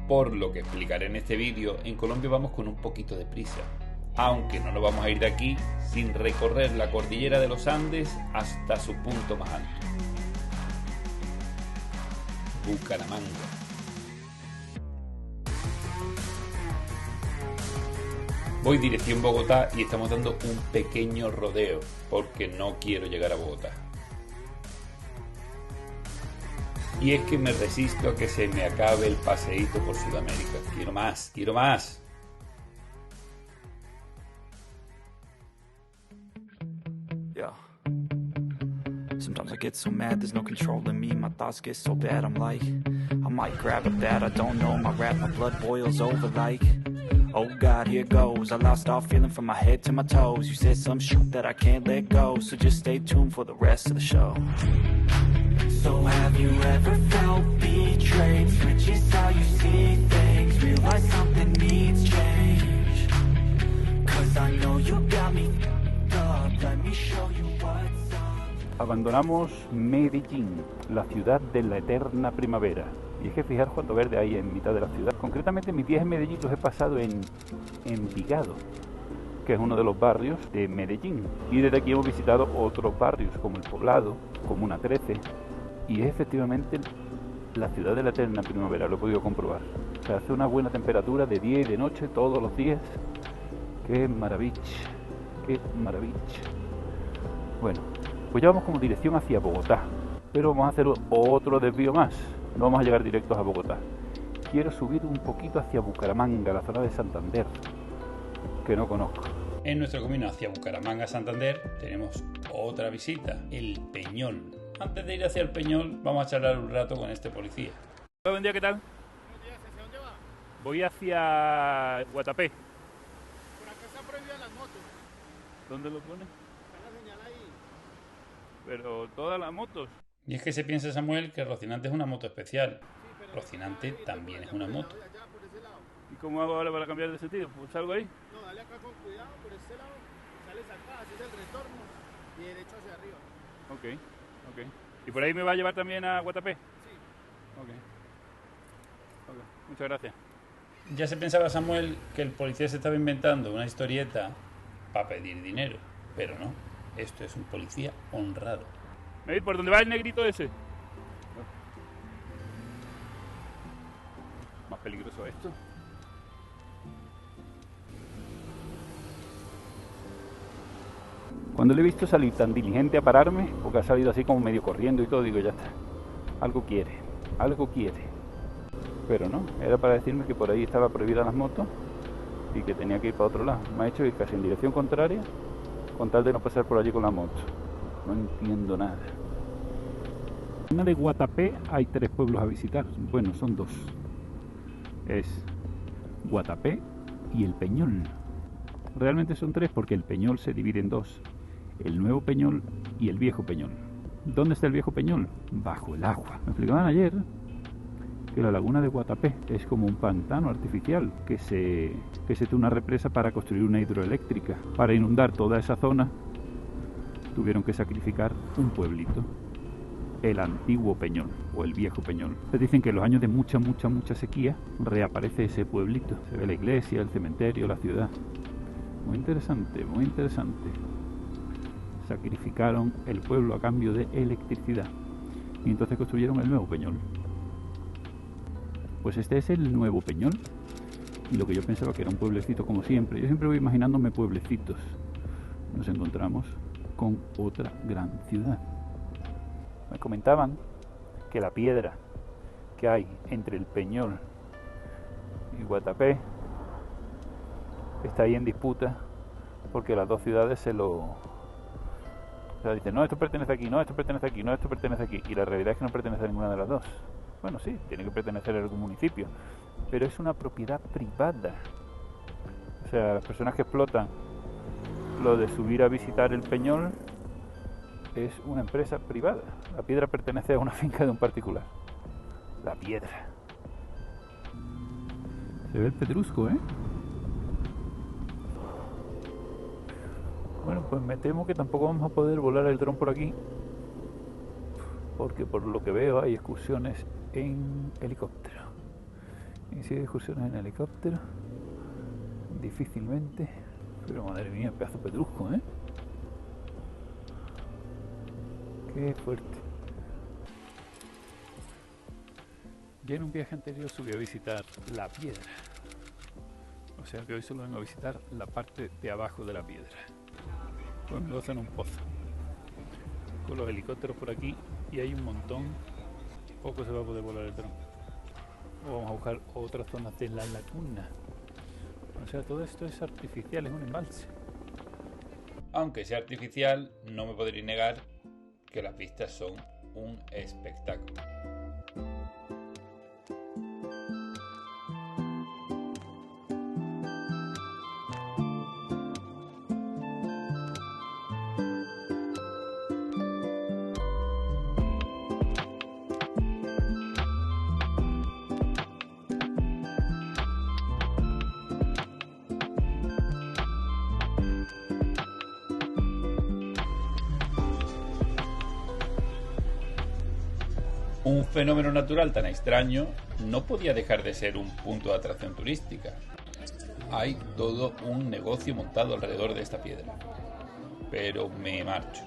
Por lo que explicaré en este vídeo, en Colombia vamos con un poquito de prisa, aunque no nos vamos a ir de aquí sin recorrer la cordillera de los Andes hasta su punto más alto, Bucaramanga. Voy dirección Bogotá y estamos dando un pequeño rodeo porque no quiero llegar a Bogotá. Y es que me resisto a que se me acabe el paseíto por Sudamérica. Quiero más, quiero más. Yeah. Sometimes I get so mad, there's no controlling me. My thoughts get so bad, I'm like, I might grab a bat, I don't know. My rap, my blood boils over like, oh God, here goes. I lost all feeling from my head to my toes. You said some shit that I can't let go, so just stay tuned for the rest of the show. So have you ever felt betrayed? Switches how you see things, realize something needs change. Cause I know you got me up, let me show you what's up. Abandonamos Medellín, la ciudad de la eterna primavera. Y es que fijaros cuánto verde hay en mitad de la ciudad. Concretamente mis días en Medellín los he pasado en Envigado, que es uno de los barrios de Medellín. Y desde aquí hemos visitado otros barrios como El Poblado, Comuna 13. Y es efectivamente la ciudad de la eterna primavera, lo he podido comprobar. O sea, hace una buena temperatura de día y de noche todos los días. ¡Qué maravilla! ¡Qué maravilla! Bueno, pues ya vamos como dirección hacia Bogotá. Pero vamos a hacer otro desvío más. No vamos a llegar directos a Bogotá. Quiero subir un poquito hacia Bucaramanga, la zona de Santander, que no conozco. En nuestro camino hacia Bucaramanga, Santander, tenemos otra visita, el Peñol. Antes de ir hacia el Peñol, vamos a charlar un rato con este policía. Buen día, ¿qué tal? Buenos días, ¿hacia dónde va? Voy hacia Guatapé. Por acá están prohibidas las motos. ¿Dónde lo pone? Está la señal ahí. Pero todas las motos. Y es que se piensa, Samuel, que Rocinante es una moto especial. Sí, pero Rocinante ahí, también es por una allá, moto. por allá, por ese lado. ¿Y cómo hago ahora para cambiar de sentido? ¿Pues salgo ahí? No, dale acá con cuidado, por este lado. Sales acá, haces el retorno y derecho hacia arriba. Ok, ok. ¿Y por ahí me va a llevar también a Guatapé? Sí. Ok. Muchas gracias. Ya se pensaba, Samuel, que el policía se estaba inventando una historieta para pedir dinero. Pero no, esto es un policía honrado. ¿Me veis por dónde va el negrito ese? Más peligroso esto. Cuando le he visto salir tan diligente a pararme, porque ha salido así como medio corriendo y todo, digo, ya está. Algo quiere, algo quiere. Pero no, era para decirme que por ahí estaba prohibida las motos y que tenía que ir para otro lado. Me ha hecho ir casi en dirección contraria con tal de no pasar por allí con la moto. No entiendo nada. En la de Guatapé hay 3 pueblos a visitar. Bueno, son 2. Es Guatapé y el Peñol. Realmente son 3 porque el Peñol se divide en 2. El nuevo Peñol y el viejo Peñol. ¿Dónde está el viejo Peñol? Bajo el agua. Me explicaban ayer que la laguna de Guatapé es como un pantano artificial que se tuvo una represa para construir una hidroeléctrica. Para inundar toda esa zona tuvieron que sacrificar un pueblito, el antiguo Peñol o el viejo Peñol. Les dicen que en los años de mucha sequía reaparece ese pueblito. Se ve la iglesia, el cementerio, la ciudad. Muy interesante, muy interesante. Sacrificaron el pueblo a cambio de electricidad y entonces construyeron el nuevo Peñol. Pues este es el nuevo Peñol y lo que yo pensaba que era un pueblecito como siempre. Yo siempre voy imaginándome pueblecitos. Nos encontramos con otra gran ciudad. Me comentaban que la piedra que hay entre el Peñol y Guatapé está ahí en disputa porque las dos ciudades dicen, no, esto pertenece aquí, no, esto pertenece aquí, no, esto pertenece aquí. Y la realidad es que no pertenece a ninguna de las dos. Bueno, sí, tiene que pertenecer a algún municipio, pero es una propiedad privada. O sea, las personas que explotan lo de subir a visitar el Peñol es una empresa privada. La piedra pertenece a una finca de un particular. La piedra. Se ve el pedrusco, ¿eh? Bueno, pues me temo que tampoco vamos a poder volar el dron por aquí, porque por lo que veo hay excursiones en helicóptero Inicié excursiones en helicóptero. Difícilmente. Pero madre mía, pedazo pedrusco, ¿eh? Qué fuerte. Ya en un viaje anterior subí a visitar la piedra. O sea que hoy solo vengo a visitar la parte de abajo de la piedra. Pues me lo hacen un pozo. Con los helicópteros por aquí y hay un montón. Poco se va a poder volar el dron. O vamos a buscar otras zonas de la laguna. O sea, todo esto es artificial, es un embalse. Aunque sea artificial, no me podréis negar que las vistas son un espectáculo. Un fenómeno natural tan extraño no podía dejar de ser un punto de atracción turística. Hay todo un negocio montado alrededor de esta piedra. Pero me marcho.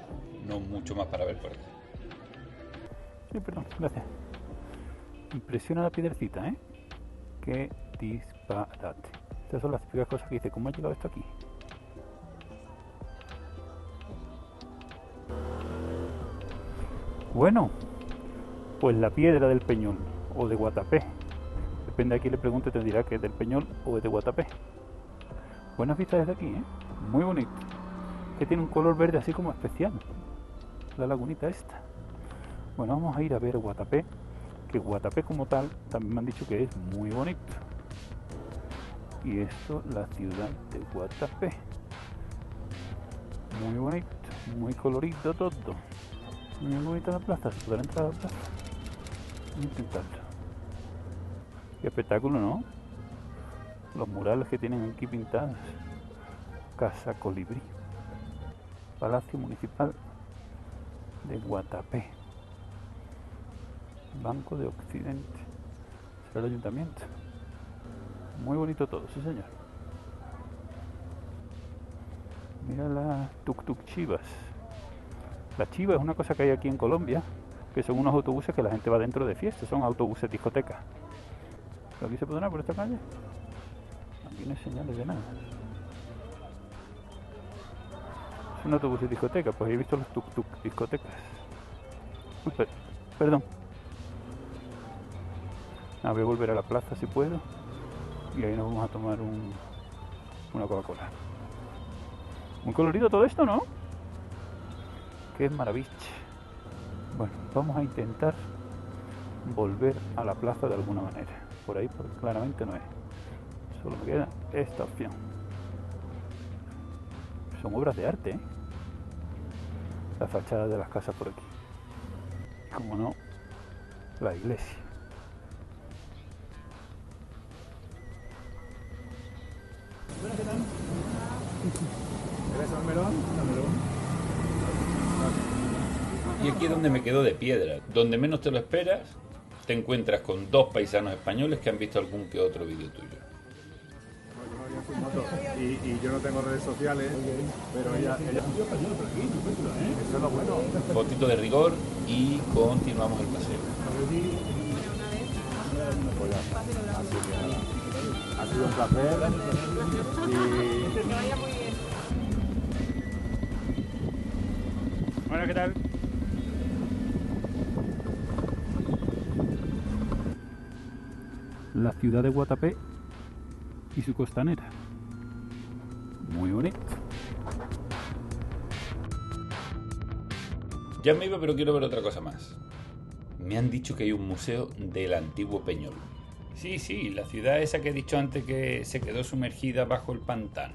No mucho más para ver por aquí. Sí, perdón, gracias. Impresiona la piedrecita, ¿eh? Qué disparate. Estas son las típicas cosas que dice, ¿cómo ha llegado esto aquí? Bueno, pues la piedra del Peñol, o de Guatapé. Depende de a quién le pregunte, te dirá que es del Peñol o es de Guatapé. Buenas vistas desde aquí, ¿eh? Muy bonito. Que tiene un color verde así como especial. La lagunita esta. Bueno, vamos a ir a ver Guatapé. Que Guatapé como tal, también me han dicho que es muy bonito. Y esto, la ciudad de Guatapé. Muy bonito, muy colorido todo. Muy bonita la plaza, ¿se podrá entrar a la plaza? Voy a intentarlo. Qué espectáculo, ¿no? Los murales que tienen aquí pintados. Casa Colibrí. Palacio Municipal de Guatapé. Banco de Occidente. Será el ayuntamiento. Muy bonito todo, sí señor. Mira las tuk-tuk chivas. La chiva es una cosa que hay aquí en Colombia, que son unos autobuses que la gente va dentro de fiestas, son autobuses discotecas. ¿Pero aquí se puede andar por esta calle? Aquí no hay señales de nada. Es un autobús de discoteca, pues he visto los tuk-tuk discotecas. Uy, perdón. Voy a volver a la plaza si puedo. Y ahí nos vamos a tomar una Coca-Cola. Muy colorido todo esto, ¿no? Qué maravilla. Bueno, vamos a intentar volver a la plaza de alguna manera. Por ahí porque claramente no es. Solo queda esta opción. Son obras de arte, ¿eh? Las fachadas de las casas por aquí. Como no, la iglesia. ¿Qué tal? ¿Eres Almerón? Y aquí es donde me quedo de piedra. Donde menos te lo esperas, te encuentras con dos paisanos españoles que han visto algún que otro vídeo tuyo. Y yo no tengo redes sociales, pero ella... Eso es lo bueno. Fotito de rigor y continuamos el paseo. Pues ya, así que nada. Ha sido un placer. Que te vaya muy bien. Bueno, ¿qué tal? La ciudad de Guatapé y su costanera. Muy bonito. Ya me iba, pero quiero ver otra cosa más. Me han dicho que hay un museo del antiguo Peñol. Sí, la ciudad esa que he dicho antes que se quedó sumergida bajo el pantano.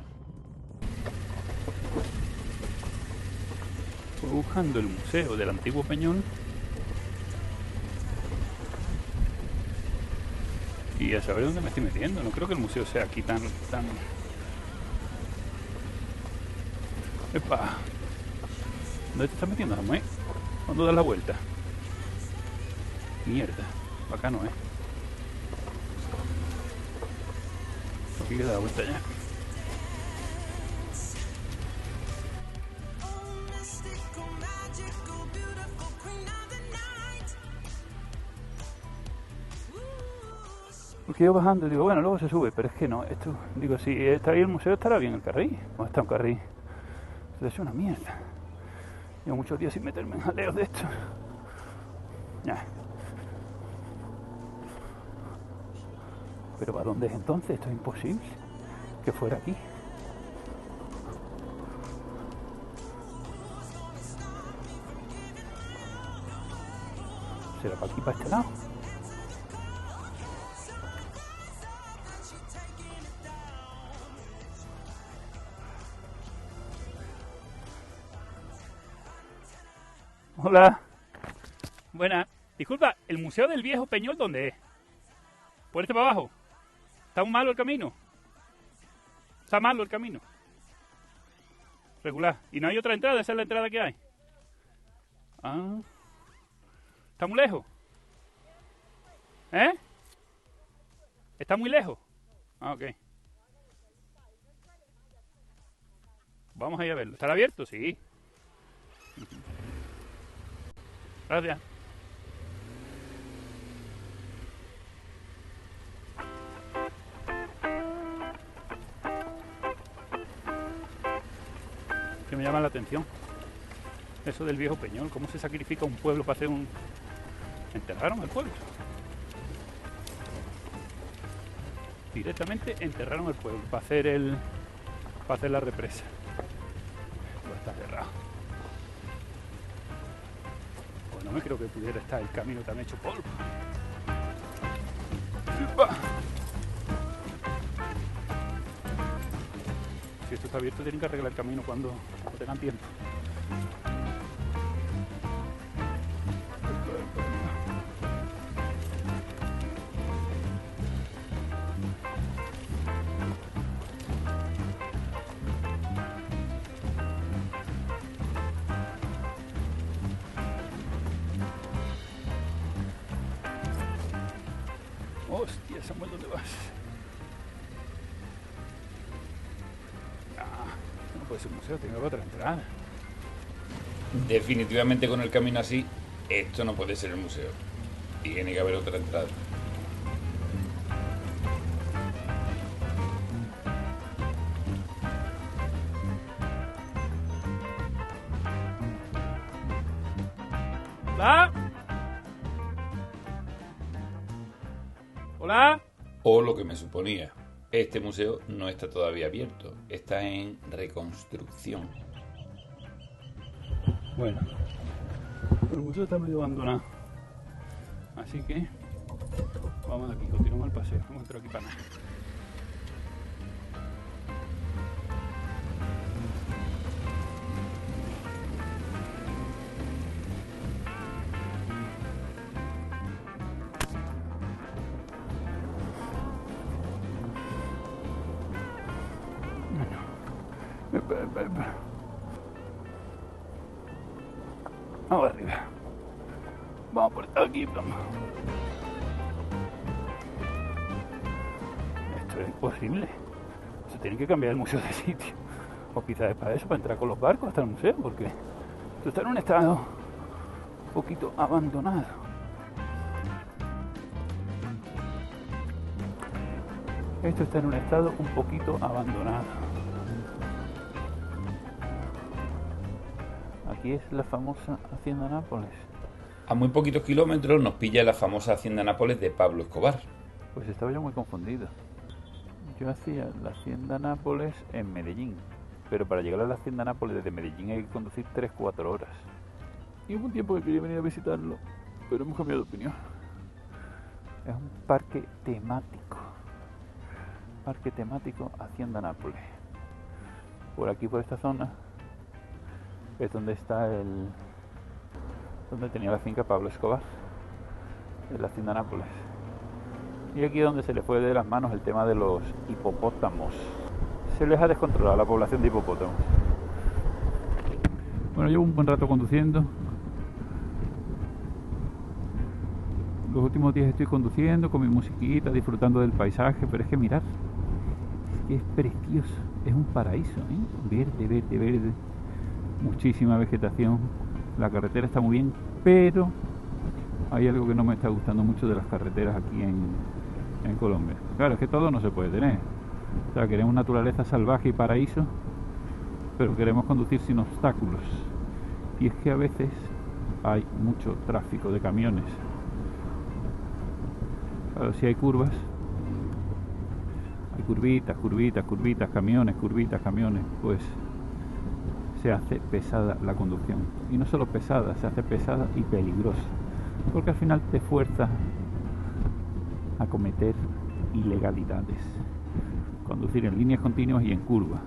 Fue buscando el museo del antiguo Peñol y a saber dónde me estoy metiendo. No creo que el museo sea aquí tan... ¡Epa! ¿Dónde te estás metiendo, Samuel? ¿Cuándo das la vuelta? Mierda, acá no es. Aquí que da vuelta ya. Porque yo bajando digo, bueno, luego se sube, pero es que no, esto, digo, si está ahí el museo estará bien el carril, no está un carril, esto es una mierda. Llevo muchos días sin meterme en jaleos de esto. Ya. Pero ¿para dónde es entonces? Esto es imposible, que fuera aquí. ¿Será para aquí, para este lado? Hola. Buena. Disculpa, ¿el Museo del Viejo Peñol dónde es? ¿Por este para abajo? ¿Está muy malo el camino? ¿Está malo el camino? Regular. ¿Y no hay otra entrada? ¿Esa es la entrada que hay? Ah. ¿Está muy lejos? ¿Eh? ¿Está muy lejos? Ah, ok. Vamos a ir a verlo. ¿Estará abierto? Sí. Gracias. Que me llama la atención eso del Viejo Peñol. ¿Cómo se sacrifica un pueblo para hacer un... Enterraron al pueblo. Directamente enterraron al pueblo para hacer la represa. Pues está cerrado. Pues no me creo que pudiera estar el camino tan hecho polvo. Si esto está abierto tienen que arreglar el camino cuando tengan tiempo. Hostia, Samuel, ¿dónde vas? No puede ser un museo, tiene que haber otra entrada. Definitivamente con el camino así, esto no puede ser el museo. Tiene que haber otra entrada. ¿Hola? ¿Hola? O lo que me suponía, este museo no está todavía abierto, está en reconstrucción. Bueno, el museo está medio abandonado. Así que vamos de aquí, continuamos el paseo. Vamos a entrar aquí para nada. Vamos arriba. Vamos por aquí, vamos. Esto es imposible. Se tiene que cambiar el museo de sitio. O quizás es para eso, para entrar con los barcos hasta el museo, porque esto está en un estado un poquito abandonado. Esto está en un estado un poquito abandonado. Aquí es la famosa Hacienda Nápoles. A muy poquitos kilómetros nos pilla la famosa Hacienda Nápoles de Pablo Escobar. Pues estaba yo muy confundido. Yo hacía la Hacienda Nápoles en Medellín, pero para llegar a la Hacienda Nápoles desde Medellín hay que conducir 3-4 horas. Y hubo un tiempo que quería venir a visitarlo, pero hemos cambiado de opinión. Es un parque temático. Parque temático Hacienda Nápoles. Por aquí, por esta zona, es donde está donde tenía la finca Pablo Escobar, en la Hacienda Nápoles. Y aquí es donde se le fue de las manos el tema de los hipopótamos. Se les ha descontrolado la población de hipopótamos. Bueno, llevo un buen rato conduciendo. Los últimos días estoy conduciendo con mi musiquita, disfrutando del paisaje, pero es que mirad que es precioso, es un paraíso, verde, verde, verde, muchísima vegetación, la carretera está muy bien, pero hay algo que no me está gustando mucho de las carreteras aquí en Colombia. Claro, es que todo no se puede tener, o sea, queremos naturaleza salvaje y paraíso, pero queremos conducir sin obstáculos, y es que a veces hay mucho tráfico de camiones. Claro, si hay curvas, hay curvitas, curvitas, curvitas, camiones, curvitas, camiones, pues se hace pesada la conducción. Y no solo pesada, se hace pesada y peligrosa, porque al final te fuerza a cometer ilegalidades. Conducir en líneas continuas y en curva,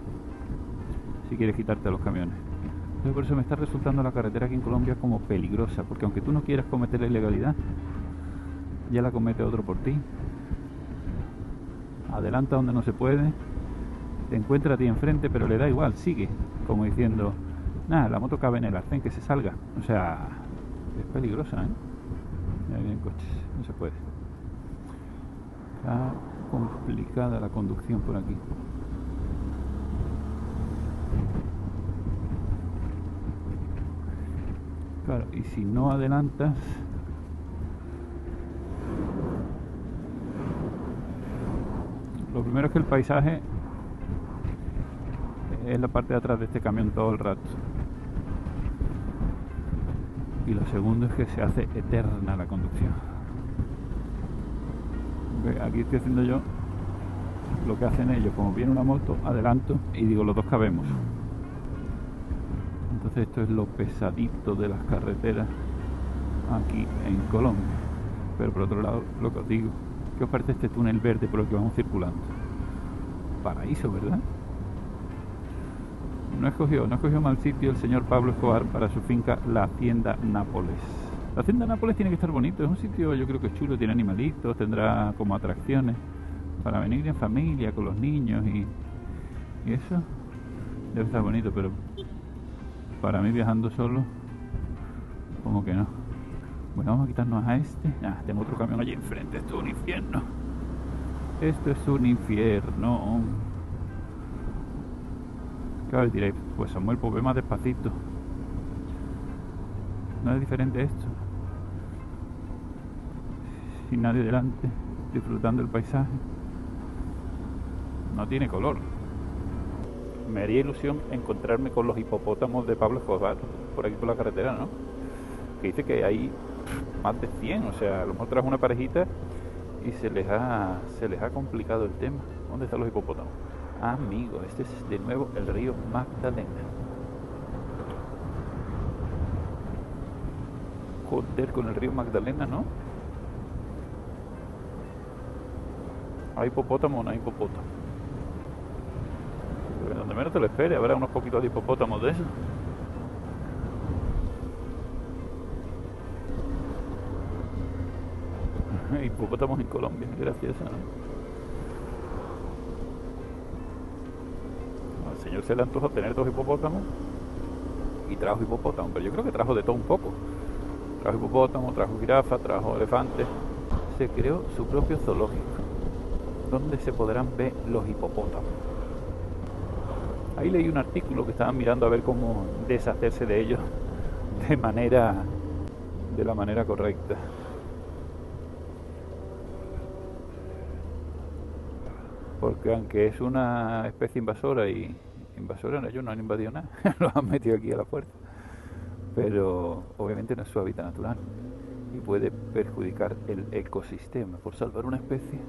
si quieres quitarte a los camiones. Entonces, por eso me está resultando la carretera aquí en Colombia como peligrosa, porque aunque tú no quieras cometer la ilegalidad, ya la comete otro por ti. Adelanta donde no se puede, te encuentra a ti enfrente, pero le da igual, sigue, como diciendo, nada, la moto cabe en el arcén, que se salga. O sea, es peligrosa, Mira, vienen coches, no se puede. Está complicada la conducción por aquí. Claro, y si no adelantas, lo primero es que el paisaje es la parte de atrás de este camión todo el rato, y lo segundo es que se hace eterna la conducción. Aquí estoy haciendo yo lo que hacen ellos, como viene una moto, adelanto y digo, los dos cabemos. Entonces esto es lo pesadito de las carreteras aquí en Colombia. Pero por otro lado, lo que os digo, ¿qué os parece este túnel verde por el que vamos circulando? Paraíso, ¿verdad? No escogió mal sitio el señor Pablo Escobar para su finca, la Hacienda Nápoles. La Hacienda Nápoles tiene que estar bonito, es un sitio, yo creo que es chulo, tiene animalitos, tendrá como atracciones para venir en familia con los niños y eso debe estar bonito, pero para mí viajando solo, como que no. Bueno, vamos a quitarnos a este. Tengo otro camión allí enfrente, esto es un infierno. Esto es un infierno. Claro, diréis, pues Samuel, pues ve más despacito. No es diferente esto. Sin nadie delante, disfrutando el paisaje. No tiene color. Me haría ilusión encontrarme con los hipopótamos de Pablo Escobar por aquí por la carretera, ¿no? Que dice que hay más de 100, o sea, a lo mejor trajo una parejita y se les ha complicado el tema. ¿Dónde están los hipopótamos? Amigos, este es de nuevo el río Magdalena. Joder, con el río Magdalena, ¿no? ¿Hay hipopótamo o no hay hipopótamo? Pero donde menos te lo esperes, habrá unos poquitos de hipopótamos de esos. Hipopótamos en Colombia, gracioso, ¿no? Al señor se le antojó tener 2 hipopótamos y trajo hipopótamos, pero yo creo que trajo de todo un poco. Trajo hipopótamo, trajo jirafa, trajo elefante. Se creó su propio zoológico, donde se podrán ver los hipopótamos. Ahí leí un artículo que estaban mirando a ver cómo deshacerse de ellos de la manera correcta. Porque aunque es una especie invasora y invasora, ellos no han invadido nada, los han metido aquí a la fuerza, pero obviamente no es su hábitat natural y puede perjudicar el ecosistema. Por salvar una especie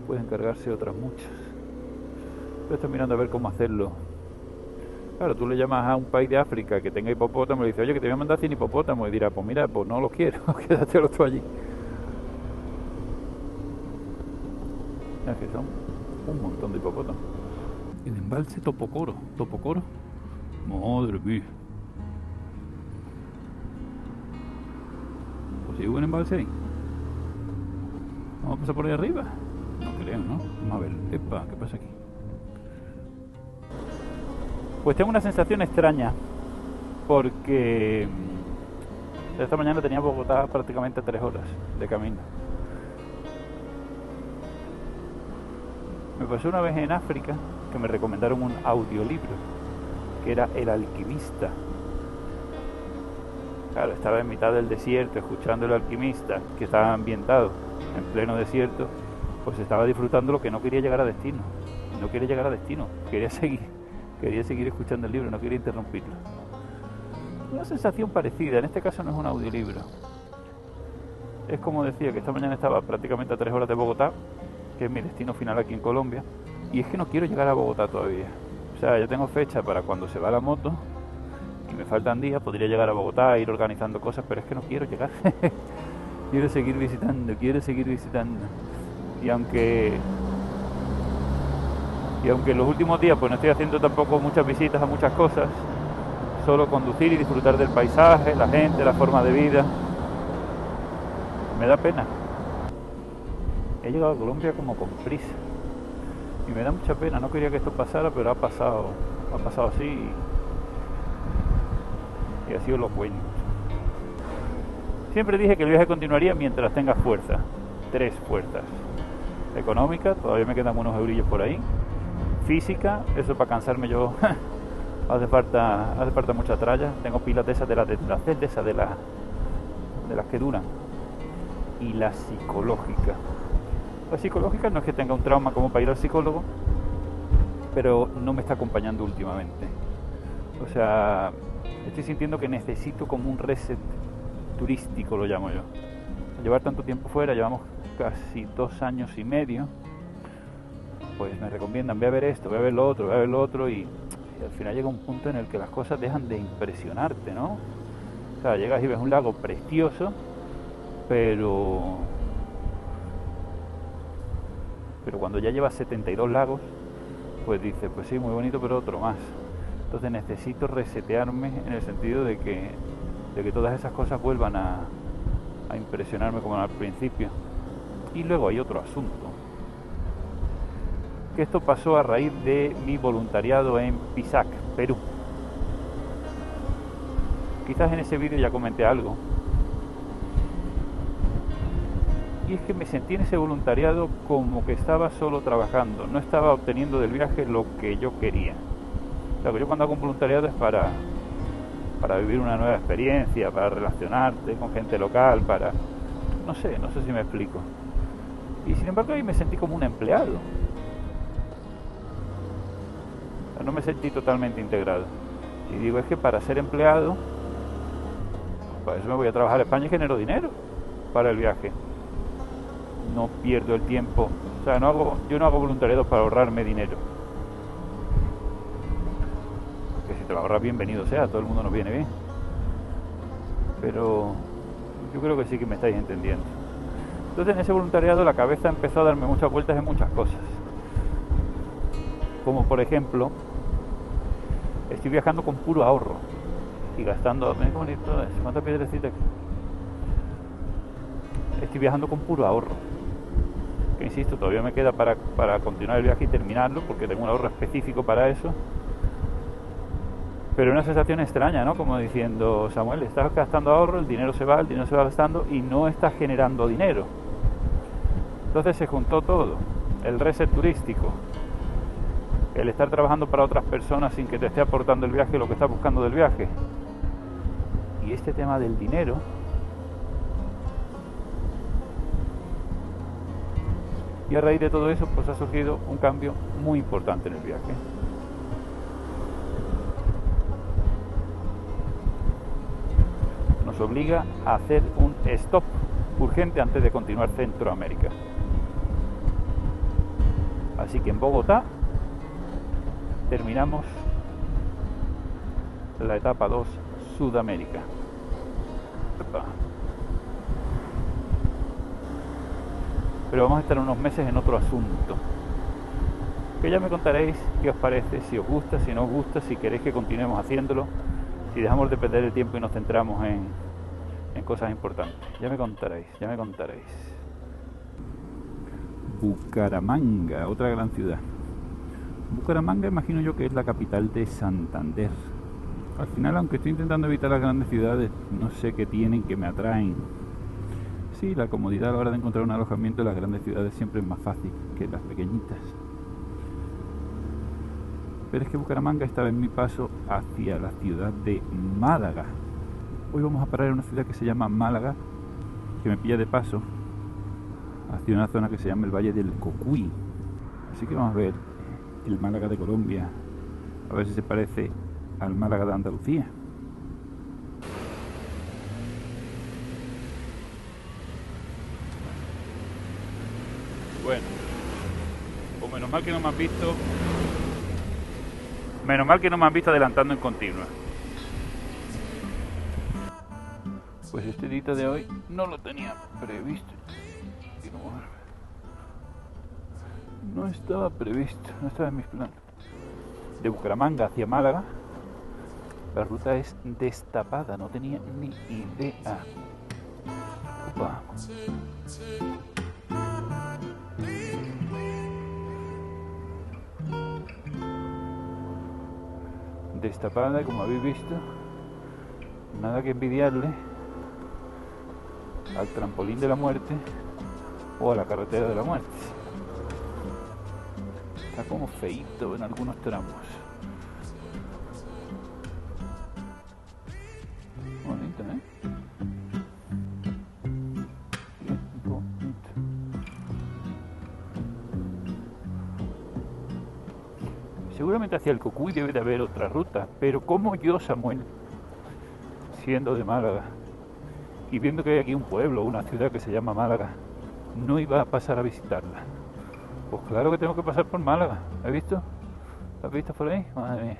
pueden cargarse otras muchas. Yo estoy mirando a ver cómo hacerlo. Claro, tú le llamas a un país de África que tenga hipopótamo y le dices, oye, que te voy a mandar 100 hipopótamos, y dirá, pues mira, pues no los quiero, quédatelos tú allí. Es que son un montón de hipopótamos. El embalse Topocoro, madre mía. Pues si hubo un embalse ahí. Vamos a pasar por ahí arriba. No creo, ¿no? Vamos a ver. Epa, ¿qué pasa aquí? Pues tengo una sensación extraña, porque esta mañana tenía Bogotá prácticamente 3 horas de camino. Me pasó una vez en África que me recomendaron un audiolibro, que era El Alquimista. Claro, estaba en mitad del desierto escuchando El Alquimista, que estaba ambientado en pleno desierto, pues estaba disfrutando lo que no quería llegar a destino. No quería llegar a destino, quería seguir escuchando el libro, no quería interrumpirlo. Una sensación parecida, en este caso no es un audiolibro. Es como decía, que esta mañana estaba prácticamente a 3 horas de Bogotá, que es mi destino final aquí en Colombia, y es que no quiero llegar a Bogotá todavía. O sea, yo tengo fecha para cuando se va la moto, y me faltan días, podría llegar a Bogotá, ir organizando cosas, pero es que no quiero llegar. quiero seguir visitando. Y aunque en los últimos días pues no estoy haciendo tampoco muchas visitas a muchas cosas, solo conducir y disfrutar del paisaje, la gente, la forma de vida, me da pena. He llegado a Colombia como con prisa y me da mucha pena, no quería que esto pasara, pero ha pasado así y ha sido lo bueno. Siempre dije que el viaje continuaría mientras tenga fuerza, 3 fuerzas: económica, todavía me quedan unos eurillos por ahí; física, eso para cansarme yo hace falta mucha tralla, tengo pilas de esas de las que duran; y la psicológica. La psicológica no es que tenga un trauma como para ir al psicólogo, pero no me está acompañando últimamente. O sea, estoy sintiendo que necesito como un reset turístico, lo llamo yo. Llevar tanto tiempo fuera, llevamos casi 2 años y medio, pues me recomiendan: ve a ver esto, ve a ver lo otro, y al final llega un punto en el que las cosas dejan de impresionarte, ¿no? O sea, llegas y ves un lago precioso, pero cuando ya llevas 72 lagos, pues dices, pues sí, muy bonito, pero otro más. Entonces necesito resetearme en el sentido de que todas esas cosas vuelvan a impresionarme como al principio. Y luego hay otro asunto, que esto pasó a raíz de mi voluntariado en Pisac, Perú. Quizás en ese vídeo ya comenté algo, y es que me sentí en ese voluntariado como que estaba solo trabajando, no estaba obteniendo del viaje lo que yo quería. O sea, que yo cuando hago un voluntariado es para vivir una nueva experiencia, para relacionarte con gente local, no sé si me explico. Y sin embargo ahí me sentí como un empleado. O sea, no me sentí totalmente integrado. Y digo, es que para ser empleado, para eso me voy a trabajar a España y genero dinero para el viaje. No pierdo el tiempo. O sea, yo no hago voluntariado para ahorrarme dinero. Que si te lo ahorras, bienvenido sea, todo el mundo nos viene bien. Pero yo creo que sí que me estáis entendiendo. Entonces en ese voluntariado la cabeza empezó a darme muchas vueltas en muchas cosas. Como por ejemplo, estoy viajando con puro ahorro y gastando, ven qué bonito es, cuántas piedrecitas aquí. Estoy viajando con puro ahorro, que insisto, todavía me queda para continuar el viaje y terminarlo, porque tengo un ahorro específico para eso. Pero una sensación extraña, ¿no? Como diciendo, Samuel, estás gastando ahorro, el dinero se va gastando y no estás generando dinero. Entonces se juntó todo: el reset turístico, el estar trabajando para otras personas sin que te esté aportando el viaje lo que estás buscando del viaje, y este tema del dinero. Y a raíz de todo eso, pues ha surgido un cambio muy importante en el viaje. Nos obliga a hacer un stop urgente antes de continuar Centroamérica. Así que en Bogotá terminamos la etapa 2, Sudamérica. Pero vamos a estar unos meses en otro asunto, que ya me contaréis qué os parece, si os gusta, si no os gusta, si queréis que continuemos haciéndolo, si dejamos de perder el tiempo y nos centramos en cosas importantes. Ya me contaréis. Bucaramanga, otra gran ciudad. Bucaramanga imagino yo que es la capital de Santander. Al final, aunque estoy intentando evitar las grandes ciudades, no sé qué tienen que me atraen. Sí, la comodidad a la hora de encontrar un alojamiento en las grandes ciudades siempre es más fácil que en las pequeñitas. Pero es que Bucaramanga estaba en mi paso hacia la ciudad de Málaga. Hoy vamos a parar en una ciudad que se llama Málaga, que me pilla de paso hacia una zona que se llama el Valle del Cocuy. Así que vamos a ver el Málaga de Colombia, a ver si se parece al Málaga de Andalucía. Bueno, pues menos mal que no me han visto. Menos mal que no me han visto adelantando en continua. Pues este día de hoy no lo tenía previsto. No estaba previsto, no estaba en mis planes. De Bucaramanga hacia Málaga, la ruta es destapada, no tenía ni idea. Upa. Destapada, como habéis visto, nada que envidiarle al trampolín de la muerte o a la carretera de la muerte. Está como feíto en algunos tramos. Bonito, ¿eh? Qué bonito. Seguramente hacia el Cocuy debe de haber otra ruta, pero como yo, Samuel, siendo de Málaga y viendo que hay aquí un pueblo, una ciudad que se llama Málaga, no iba a pasar a visitarla. Pues claro que tengo que pasar por Málaga. ¿Has visto? ¿Has visto por ahí? Madre mía.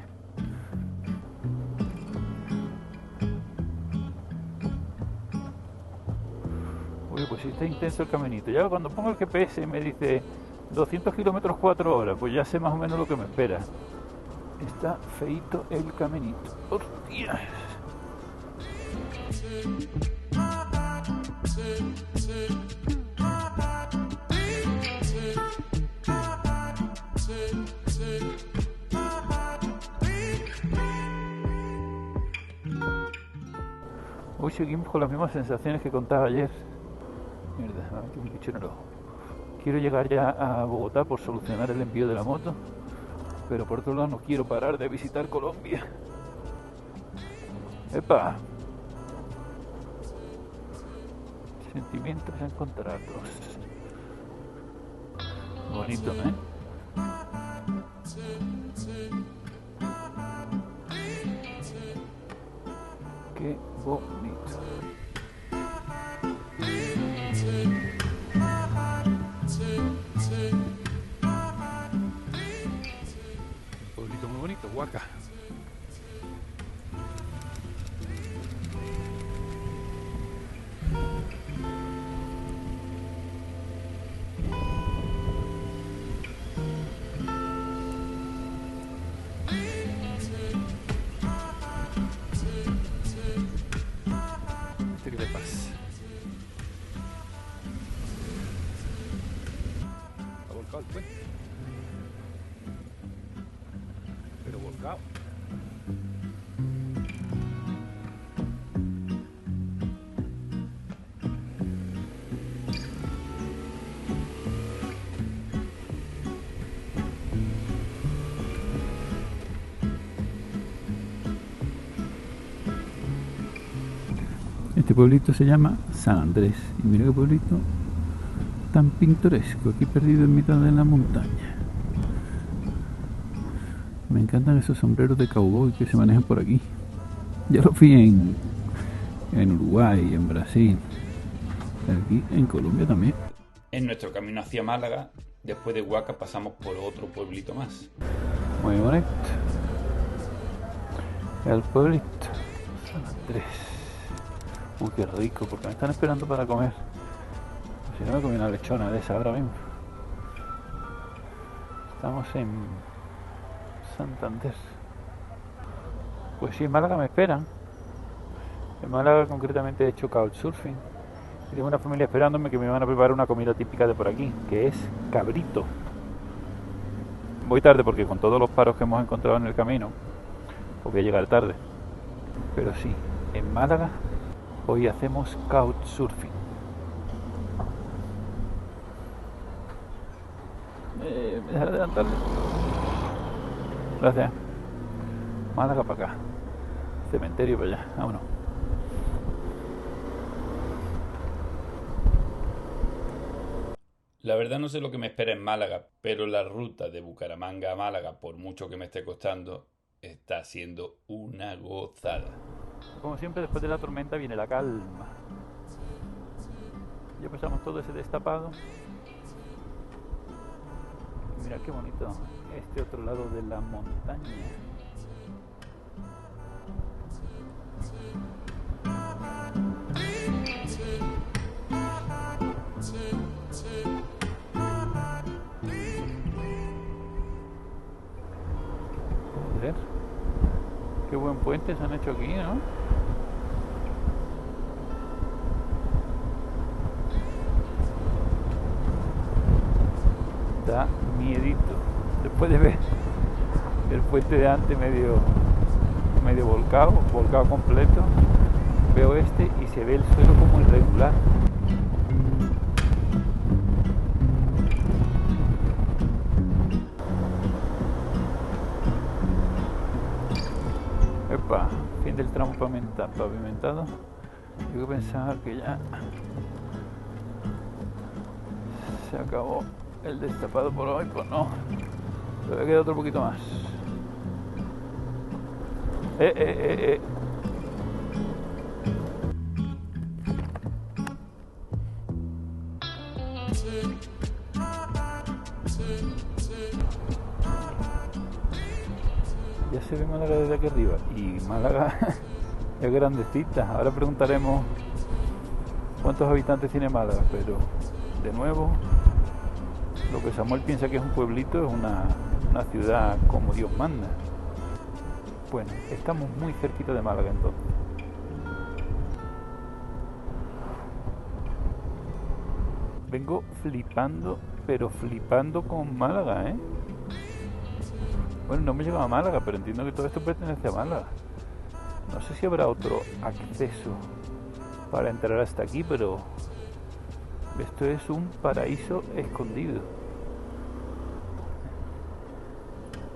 Uy, pues sí está intenso el caminito. Ya cuando pongo el GPS me dice 200 kilómetros 4 horas, pues ya sé más o menos lo que me espera. Está feíto el caminito. ¡Hostias! Hoy seguimos con las mismas sensaciones que contaba ayer. Mierda, me ha metido un bicho en el ojo. Quiero llegar ya a Bogotá por solucionar el envío de la moto, pero por otro lado no quiero parar de visitar Colombia. ¡Epa! Sentimientos encontrados. Bonito, ¿eh? Qué bonito. Un pueblito muy bonito, Huaca. ¿Qué le pasa? Ha volcado el puente. Pero volcado. Este pueblito se llama San Andrés. Y mira qué pueblito tan pintoresco, aquí perdido en mitad de la montaña. Me encantan esos sombreros de cowboy que se manejan por aquí. Ya los vi en Uruguay, en Brasil, aquí en Colombia también. En nuestro camino hacia Málaga, después de Huaca, pasamos por otro pueblito más. Muy bonito. El pueblito San Andrés. Uy, qué rico, porque me están esperando para comer. Si no me comí una lechona de esa ahora mismo. Estamos en Santander. Pues sí, en Málaga me esperan. En Málaga concretamente he hecho couchsurfing. Y tengo una familia esperándome que me van a preparar una comida típica de por aquí, que es cabrito. Voy tarde porque con todos los paros que hemos encontrado en el camino, pues voy a llegar tarde. Pero sí, en Málaga hoy hacemos couchsurfing. ¿Me dejaré adelantarle? Gracias. Málaga para acá. Cementerio para allá. Vámonos. La verdad no sé lo que me espera en Málaga, pero la ruta de Bucaramanga a Málaga, por mucho que me esté costando, está siendo una gozada. Como siempre, después de la tormenta viene la calma. Ya pasamos todo ese destapado. Y mira qué bonito este otro lado de la montaña. Joder, qué buen puente se han hecho aquí, ¿no? Da miedito. Después de ver el puente de antes medio volcado completo, veo este y se ve el suelo como irregular. Epa, fin del tramo pavimentado. Yo pensaba que ya se acabó el destapado por hoy, pues no. Todavía queda otro poquito más. Ya se ve Málaga desde aquí arriba. Y Málaga es grandecita. Ahora preguntaremos cuántos habitantes tiene Málaga, pero de nuevo, lo que Samuel piensa que es un pueblito es una ciudad como Dios manda. Bueno, estamos muy cerquita de Málaga entonces. Vengo flipando, pero flipando con Málaga, ¿eh? Bueno, no me llegaba a Málaga, pero entiendo que todo esto pertenece a Málaga. No sé si habrá otro acceso para entrar hasta aquí, pero esto es un paraíso escondido.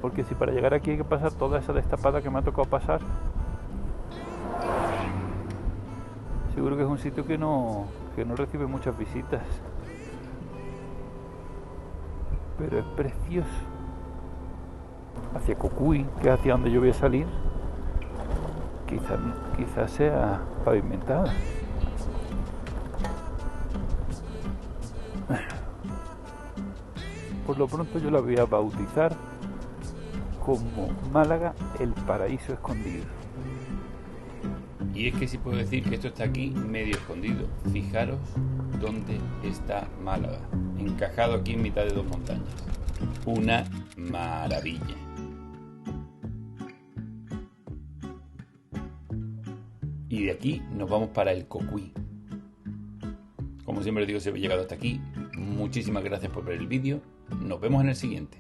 Porque si para llegar aquí hay que pasar toda esa destapada que me ha tocado pasar, seguro que es un sitio que no recibe muchas visitas. Pero es precioso. Hacia Cocuy, que es hacia donde yo voy a salir, quizás sea pavimentada. Por lo pronto yo la voy a bautizar como Málaga, el paraíso escondido. Y es que sí puedo decir que esto está aquí medio escondido. Fijaros dónde está Málaga, encajado aquí en mitad de dos montañas. Una maravilla. Y de aquí nos vamos para el Cocuy. Como siempre digo, si habéis llegado hasta aquí, muchísimas gracias por ver el vídeo. Nos vemos en el siguiente.